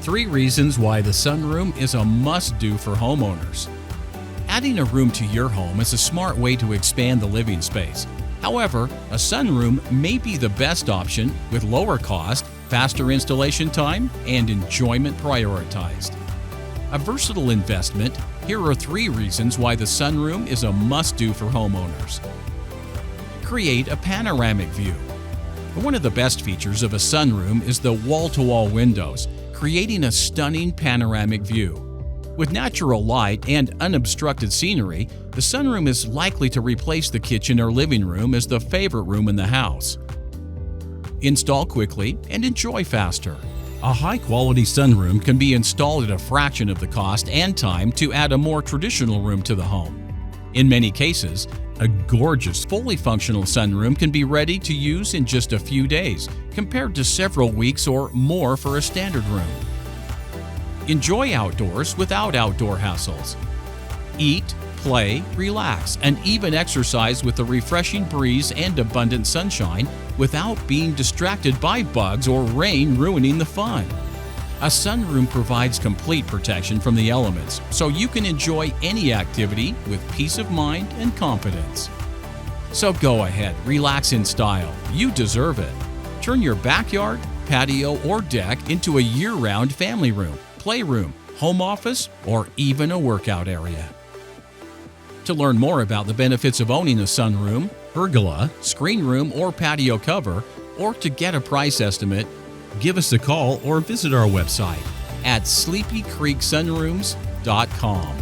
3 reasons why the sunroom is a must-do for homeowners. Adding a room to your home is a smart way to expand the living space. However, a sunroom may be the best option with lower cost, faster installation time, and enjoyment prioritized. A versatile investment, here are 3 reasons why the sunroom is a must-do for homeowners. Create a panoramic view. One of the best features of a sunroom is the wall-to-wall windows, creating a stunning panoramic view. With natural light and unobstructed scenery, the sunroom is likely to replace the kitchen or living room as the favorite room in the house. Install quickly and enjoy faster. A high-quality sunroom can be installed at a fraction of the cost and time to add a more traditional room to the home. In many cases, a gorgeous, fully functional sunroom can be ready to use in just a few days, compared to several weeks or more for a standard room. Enjoy outdoors without outdoor hassles. Eat, play, relax, and even exercise with a refreshing breeze and abundant sunshine without being distracted by bugs or rain ruining the fun. A sunroom provides complete protection from the elements, so you can enjoy any activity with peace of mind and confidence. So go ahead, relax in style. You deserve it. Turn your backyard, patio, or deck into a year-round family room, playroom, home office, or even a workout area. To learn more about the benefits of owning a sunroom, pergola, screen room, or patio cover, or to get a price estimate, give us a call or visit our website at sleepycreeksunrooms.com.